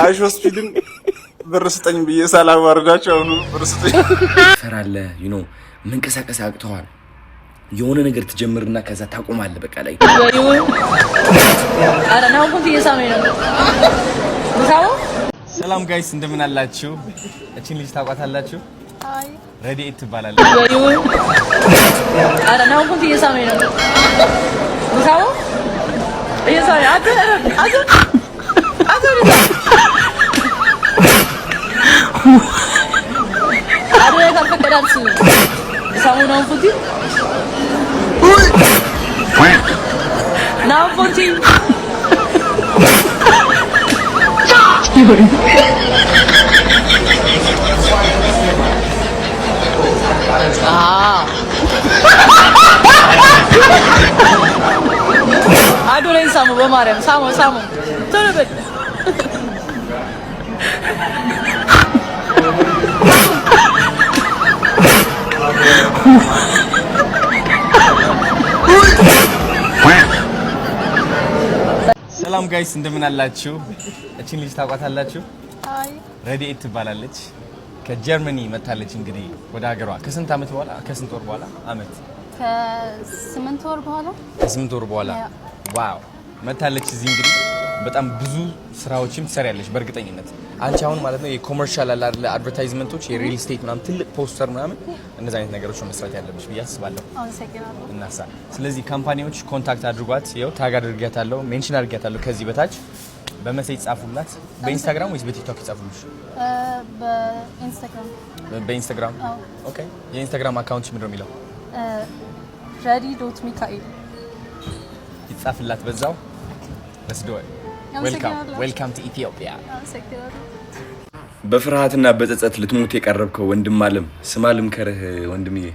አይሽ ሆስፒታል ብርስጠኝ ብዬ ሰላም አርዳቸው ነው ብርስጠኝ ፈራለ መንቀሳቀስ አቅተዋል የሆነ ነገር ትጀምርና ከዛ ታቆማለህ በቃ ላይ አራናው ኮንት እየሳመኝ ነው ሰላም ጋይስ እንደምን አላችሁ እቺን ልጅ ታውቃታላችሁ አይ ረዲኤት ትባላለች አራናው ኮንት እየሳመኝ ነው እየሳመኝ አተ አረ ካልፈቀዳልሽ ሳሙናው ፉቲ ናው ፉቲ አዶሬን ሳሙ በማርያም ሳሙ ቶሎ በል ሰላም ጋይስ እንደምን አላችሁ እቺን ልጅ ታውቃታላችሁ አይ ረዲኤት ትባላለች ከጀርመኒ መታለች እንግዲህ ወደ ሀገሯ ከስንት አመት በኋላ ከስንት ወር በኋላ አመት ከ8 ወር በኋላ ዋው መታለች እዚህ እንግዲህ በጣም ብዙ ስራዎችም ትሰሪያለሽ በእርግጠኝነት አንቺ አሁን ማለት ነው የኮመርሻል አለ አድቨርታይዝመንቶች የሪል ስቴት ምናምን ትልቅ ፖስተር ምናምን እንደዛ አይነት ነገሮች መስራት ያለብሽ ብዬ አስባለሁ እናሳ ስለዚህ ካምፓኒዎች ኮንታክት አድርጓት ይኸው ታግ አድርጊያታለሁ ሜንሽን አድርጊያታለሁ ከዚህ በታች በመሴጅ ጻፉላት በኢንስታግራም ወይስ በቲክቶክ ይጻፉልሽ በኢንስታግራም ኦኬ የኢንስታግራም አካውንትሽ ምንድነው የሚለው ready.mikael ይጻፍላት በዛው let's do it welcome to Ethiopia በፍርሃትና በጸጸት ልትሞት የቀረብከው ወንድም አለም ስማልም ከረህ ወንድምዬ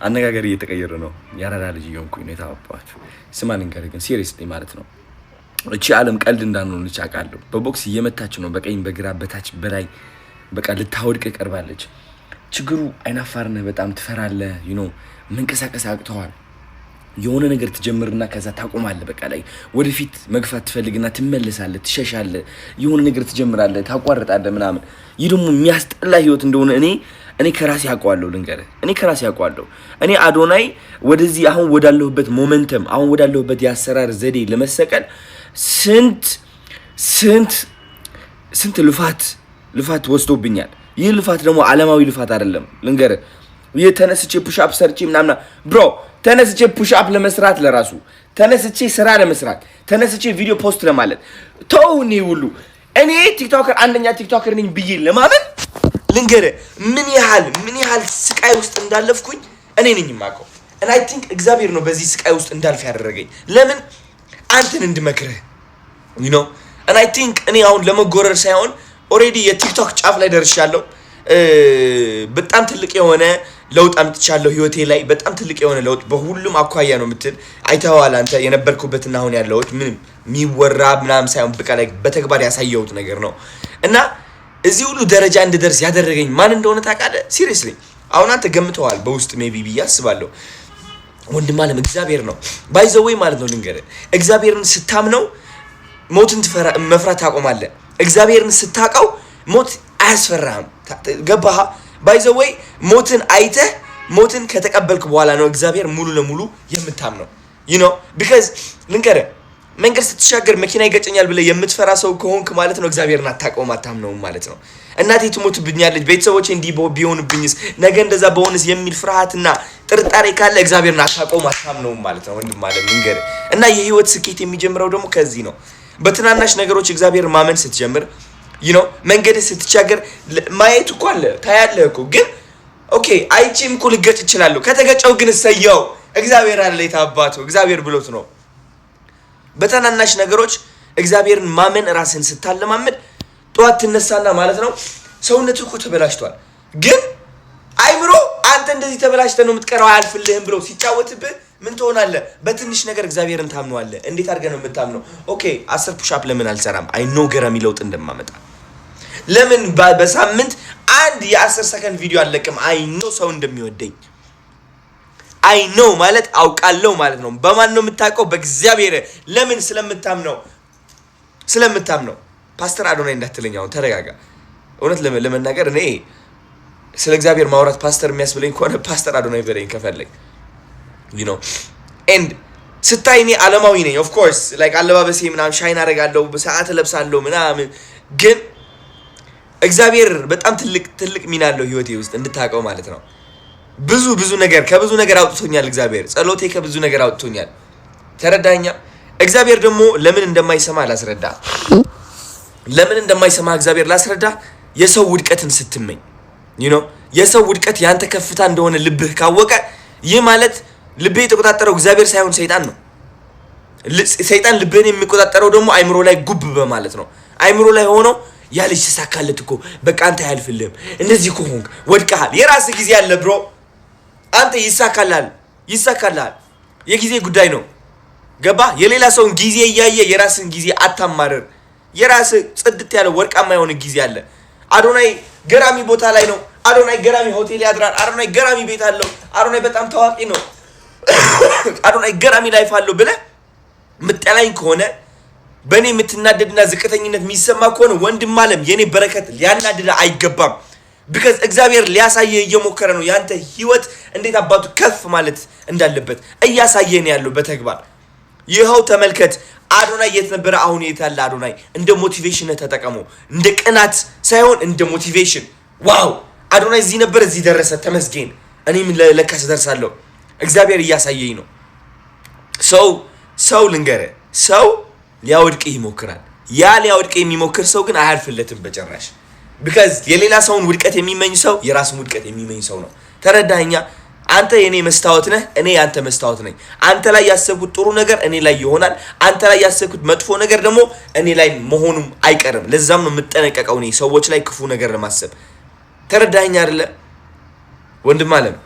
አነጋገር እየተቀየረ ነው ያራዳ ልጅ ይሆንኩኝ ነው ታውቋት ስማልን ከረህ ግን ሲሪየስሊ ማለት ነው እቺ ዓለም ቀልድ እንዳንሆን ልቻቃለሁ በቦክስ እየመታች ነው በቀኝ በግራ በታች በላይ በቃ ልታወድቅ ቀርባለች ችግሩ አይናፋርነህ በጣም ትፈራለህ መንቀሳቀስ አቅተዋል የሆነ ነገር ትጀምርና ከዛ ታቆማለህ በቃ ላይ ወደፊት መግፋት ትፈልግና ትመለሳለህ ትሸሻለህ የሆነ ነገር ትጀምራለህ ታቋርጣለህ ምናምን ይደሙ የሚያስጠላ ህይወት እንደሆነ እኔ ከራሴ አቋለሁ ልንገርህ እኔ ከራሴ አቋለሁ እኔ አዶናይ ወደዚህ አሁን ወዳለሁበት ሞመንተም አሁን ወዳለሁበት ያሰራር ዘዴ ለመሰቀል ስንት ልፋት ወስዶብኛል ይህ ልፋት ደግሞ ዓለማዊ ልፋት አይደለም ልንገርህ የተነስቼ ፑሽ አፕ ሰርቼ ምናምን ብሮ ተነስቼ ፑሽ አፕ ለመስራት ለራሱ ተነስቼ ስራ ለመስራት ተነስቼ ቪዲዮ ፖስት ለማለት ተውኔ ሁሉ እኔ ቲክቶከር አንደኛ ቲክቶከር ነኝ ብዬ ለማመን ልንገርህ ምን ያህል ስቃይ ውስጥ እንዳለፍኩኝ እኔ ነኝ የማውቀው and I think እግዚአብሔር ነው በዚህ ስቃይ ውስጥ እንዳልፍ ያደረገኝ ለምን አንተን እንድመክርህ and I think እኔ አሁን ለመጎረር ሳይሆን ኦሬዲ የቲክቶክ ጫፍ ላይ ደርሻለሁ በጣም ትልቅ የሆነ ለውጥ አምጥቻለሁ ህይወቴ ላይ በጣም ትልቅ የሆነ ለውጥ በሁሉም አኳያ ነው ምትል አይተዋል አንተ የነበርኩበትና አሁን ያለውት ምንም የሚወራ ምናምን ሳይሆን በቃ ላይ በተግባር ያሳየሁት ነገር ነው እና እዚህ ሁሉ ደረጃ እንድደርስ ያደረገኝ ማን እንደሆነ ታውቃለህ ሲሪየስሊ አሁን አንተ ገምተዋል በውስጥ ሜቢ ብዬ አስባለሁ ወንድም አለም እግዚአብሔር ነው ባይ ዘ ዌይ ማለት ነው ልንገርህ እግዚአብሔርን ስታምነው ሞትን መፍራት ታቆማለህ እግዚአብሔርን ስታቀው ሞት አያስፈራህም ገባህ ባይ ዘ ዌይ ሞትን አይተህ ሞትን ከተቀበልክ በኋላ ነው እግዚአብሔር ሙሉ ለሙሉ የምታምነው because ልንገርህ መንገድ ስትሻገር መኪና ይገጨኛል ብለህ የምትፈራ ሰው ከሆንክ ማለት ነው እግዚአብሔርን አታቀውም አታምነውም ማለት ነው እናቴ ትሞትብኛለች ቤተሰቦቼ እንዲህ ቢሆንብኝስ ነገ እንደዛ በሆነስ የሚል ፍርሃትና ጥርጣሬ ካለ እግዚአብሔርን አታቀውም አታምነውም ማለት ነው ወንድም ማለት ልንገርህ እና የህይወት ስኬት የሚጀምረው ደግሞ ከዚህ ነው በትናናሽ ነገሮች እግዚአብሔር ማመን ስትጀምር መንገድ ስትቻገር ማየት እኮ አለ ታያለህ እኮ ግን ኦኬ አይቺም እኮ ልገጭ ይችላል ከተገጨው ግን ሰየው እግዚአብሔር አለ የታባቱ እግዚአብሔር ብሎት ነው በትናናሽ ነገሮች እግዚአብሔርን ማመን ራስን ስታለማመድ ጧት ትነሳና ማለት ነው ሰውነትህ እኮ ተበላሽቷል ግን አይምሮ አንተ እንደዚህ ተበላሽተህ ነው የምትቀረው አያልፍልህም ብሎ ሲጫወትብህ ምን ትሆናለህ በትንሽ ነገር እግዚአብሔርን ታምነዋለህ እንዴት አድርገህ ነው የምታምነው ኦኬ 10 ፑሽ አፕ ለምን አልሰራም አይ ኖ ገራሚ ለውጥ እንደማመጣ ለምን በሳምንት አንድ የ10 ሰከንድ ቪዲዮ አለቅም አይ ኖ ሰው እንደሚወደኝ አይ ኖ ማለት አውቃለሁ ማለት ነው በማን ነው የምታውቀው በእግዚአብሔር ለምን ስለምታምነው ስለምታምነው ፓስተር አዶናይ እንዳትለኝ አሁን ተረጋጋ። እውነት ለመናገር እኔ ስለ እግዚአብሔር ማውራት ፓስተር የሚያስብለኝ ከሆነ ፓስተር አዶናይ በለኝ ከፈለግ you know and ስታይ እኔ ዓለማዊ ነኝ of course like አለባበሴ ምናምን ሻይን አደርጋለሁ በሰዓት ለብሳለሁ ምናምን ግን እግዚአብሔር በጣም ትልቅ ሚና አለው ህይወቴ ውስጥ እንድታቀው ማለት ነው። ብዙ ነገር ከብዙ ነገር አውጥቶኛል እግዚአብሔር። ጸሎቴ ከብዙ ነገር አውጥቶኛል። ተረዳኛ። እግዚአብሔር ደግሞ ለምን እንደማይሰማ ላስረዳ። ለምን እንደማይሰማ እግዚአብሔር ላስረዳ። የሰው ውድቀትን ስትመኝ you know የሰው ውድቀት ያንተ ከፍታ እንደሆነ ልብህ ካወቀ ይህ ማለት ልብህ የተቆጣጠረው እግዚአብሔር ሳይሆን ሰይጣን ነው። ሰይጣን ልብህን የሚቆጣጠረው ደግሞ አይምሮ ላይ ጉብ በማለት ነው። አይምሮ ላይ ሆኖ ያ ልጅ ተሳካለት እኮ በቃ አንተ አያልፍልህም እንደዚህ እኮ ሆንክ ወድቀሃል። የራስ ጊዜ አለ ብሮ አንተ ይሳካልሃል። የጊዜ ጉዳይ ነው። ገባ? የሌላ ሰውን ጊዜ እያየ የራስን ጊዜ አታማረር። የራስ ጽድት ያለ ወርቃማ የሆነ ጊዜ አለ። አዶናይ ገራሚ ቦታ ላይ ነው። አዶናይ ገራሚ ሆቴል ያድራል። አዶናይ ገራሚ ቤት አለው። አዶናይ በጣም ታዋቂ ነው። አዶናይ ገራሚ ላይፍ አለው ብለህ ምጠላኝ ከሆነ በእኔ የምትናደድና ዝቅተኝነት የሚሰማ ከሆነ ወንድም አለም የኔ በረከት ሊያናድድ አይገባም። because እግዚአብሔር ሊያሳየ እየሞከረ ነው ያንተ ህይወት እንዴት አባቱ ከፍ ማለት እንዳለበት እያሳየን ያለው በተግባር ይኸው ተመልከት። አዶናይ የት ነበር? አሁን የት ያለ አዶናይ? እንደ ሞቲቬሽን ተጠቀሙ። እንደ ቅናት ሳይሆን እንደ ሞቲቬሽን። ዋው አዶናይ እዚህ ነበር፣ እዚህ ደረሰ፣ ተመስገን። እኔም ለካስ ደርሳለሁ። እግዚአብሔር እያሳየኝ ነው። ሰው ልንገረ ሰው ሊያወድቅ ይሞክራል። ያ ሊያወድቅ የሚሞክር ሰው ግን አያልፍለትም በጭራሽ። because የሌላ ሰውን ውድቀት የሚመኝ ሰው የራሱን ውድቀት የሚመኝ ሰው ነው። ተረዳኸኛ? አንተ የኔ መስታወት ነህ፣ እኔ ያንተ መስታወት ነኝ። አንተ ላይ ያሰብኩት ጥሩ ነገር እኔ ላይ ይሆናል። አንተ ላይ ያሰብኩት መጥፎ ነገር ደግሞ እኔ ላይ መሆኑም አይቀርም። ለዛም ነው የምጠነቀቀው እኔ ሰዎች ላይ ክፉ ነገር ለማሰብ። ተረዳኸኛ አይደለ? ወንድም አለም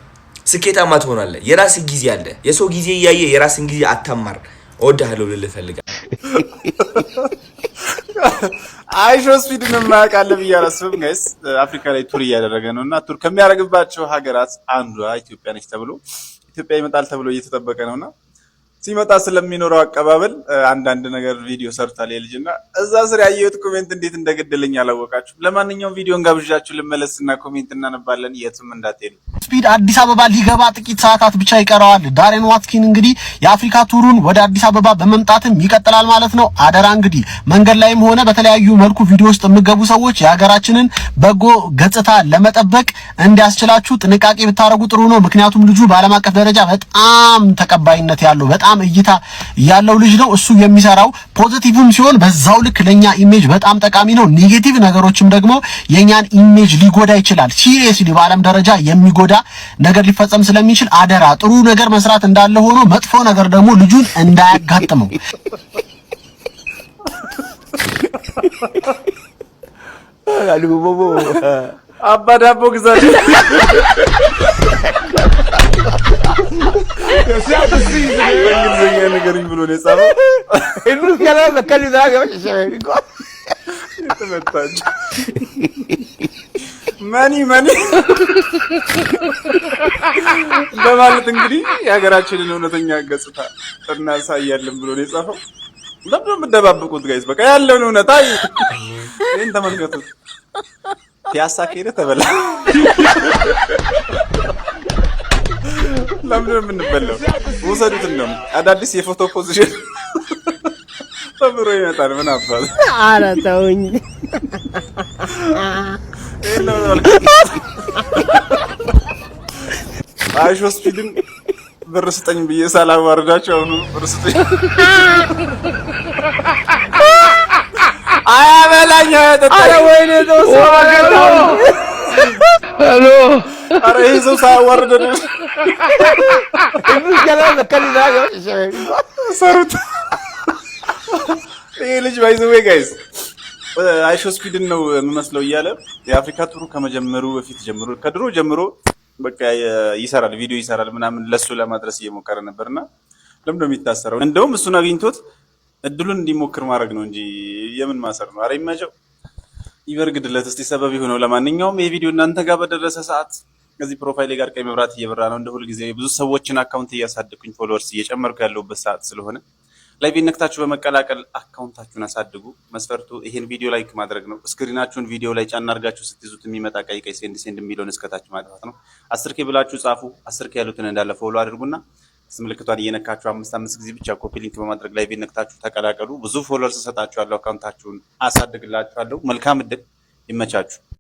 ስኬታማ ትሆናለህ። የራስህ ጊዜ አለ። የሰው ጊዜ እያየ የራስን ጊዜ አታማር። እወድሃለሁ ልልህ ፈልጋለሁ። አይሾ ስፒድን ማያውቃለ ብዬ አላስብም። ጋይስ አፍሪካ ላይ ቱር እያደረገ ነው እና ቱር ከሚያደርግባቸው ሀገራት አንዷ ኢትዮጵያ ነች ተብሎ ኢትዮጵያ ይመጣል ተብሎ እየተጠበቀ ነውና ሲመጣ ስለሚኖረው አቀባበል አንዳንድ ነገር ቪዲዮ ሰርቷል የልጅና እዛ ስር ያየሁት ኮሜንት እንዴት እንደገደለኝ አላወቃችሁ። ለማንኛውም ቪዲዮን ጋብዣችሁ ልመለስና ኮሜንት እናነባለን። የትም እንዳትሄዱ። ስፒድ አዲስ አበባ ሊገባ ጥቂት ሰዓታት ብቻ ይቀረዋል። ዳሬን ዋትኪን እንግዲህ የአፍሪካ ቱሩን ወደ አዲስ አበባ በመምጣትም ይቀጥላል ማለት ነው። አደራ እንግዲህ መንገድ ላይም ሆነ በተለያዩ መልኩ ቪዲዮ ውስጥ የምትገቡ ሰዎች የሀገራችንን በጎ ገጽታ ለመጠበቅ እንዲያስችላችሁ ጥንቃቄ ብታረጉ ጥሩ ነው። ምክንያቱም ልጁ በዓለም አቀፍ ደረጃ በጣም ተቀባይነት ያለው በጣም እይታ ያለው ልጅ ነው። እሱ የሚሰራው ፖዚቲቭም ሲሆን በዛው ልክ ለኛ ኢሜጅ በጣም ጠቃሚ ነው። ኔጌቲቭ ነገሮችም ደግሞ የኛን ኢሜጅ ሊጎዳ ይችላል። ሲሪየስሊ በዓለም ደረጃ የሚጎዳ ነገር ሊፈጸም ስለሚችል አደራ ጥሩ ነገር መስራት እንዳለ ሆኖ መጥፎ ነገር ደግሞ ልጁን እንዳያጋጥመው። አባ ዳቦ ግዛት በእንግሊዝኛ ነገርኝ ብሎ ነው የጻፈው። መኒ በማለት እንግዲህ የሀገራችንን እውነተኛ ገጽታ እናሳያለን ብሎ ነው የጻፈው። ለምን የምትደባብቁት ጋይስ? በቃ ያለውን እውነታ ይሄን ተመልከቱት። ፒያሳ ከሄደ ተበላ። ለምን የምንበላው? ወሰዱት ነው አዳዲስ የፎቶ ፖዚሽን ተብሮ ይመጣል። ምን አባል ኧረ ተውኝ። አይሾ ስፒድን ብር ስጠኝ ብዬ ሳላዋርዳቸው አሁን ብር ስጠኝ አያበላኝ አያጠጣኝ። ኧረ ወይኔ ተውስ ሄሎ ኧረ ይሄ ሰው ሳያዋርደን ሰሩት። ይሄ ልጅ ባይ ዘ ዌይ ጋይስ አይሾ ስፒድን ነው የምመስለው እያለ የአፍሪካ ቱሩ ከመጀመሩ በፊት ጀምሮ ከድሮ ጀምሮ በቃ ይሰራል፣ ቪዲዮ ይሰራል ምናምን ለሱ ለማድረስ እየሞከረ ነበርና ለምን ነው የሚታሰረው? እንደውም እሱን አግኝቶት እድሉን እንዲሞክር ማድረግ ነው እንጂ የምን ማሰር ነው? አረ ይመቸው ይበርግድለት እስቲ ሰበብ ይሆነው። ለማንኛውም ይሄ ቪዲዮ እናንተ ጋር በደረሰ ሰዓት ከዚህ ፕሮፋይል ጋር ቀይ መብራት እየበራ ነው። እንደ ሁሉ ጊዜ ብዙ ሰዎችን አካውንት እያሳደኩኝ ፎሎወርስ እየጨመርኩ ያለውበት ሰዓት ስለሆነ ላይቭ ነክታችሁ በመቀላቀል አካውንታችሁን አሳድጉ። መስፈርቱ ይሄን ቪዲዮ ላይክ ማድረግ ነው። ስክሪናችሁን ቪዲዮ ላይ ጫና አድርጋችሁ ስትይዙት የሚመጣ ቀይ ሴንድ የሚለውን እስከታች ማጥፋት ነው። 10K ብላችሁ ጻፉ። 10K ያሉትን እንዳለ ፎሎ አድርጉና ምልክቷን እየነካችሁ 5 ጊዜ ብቻ ኮፒ ሊንክ በማድረግ ላይቭ ነክታችሁ ተቀላቀሉ። ብዙ ፎሎወርስ እሰጣችኋለሁ። አካውንታችሁን አሳድግላችኋለሁ። መልካም እድል፣ ይመቻችሁ።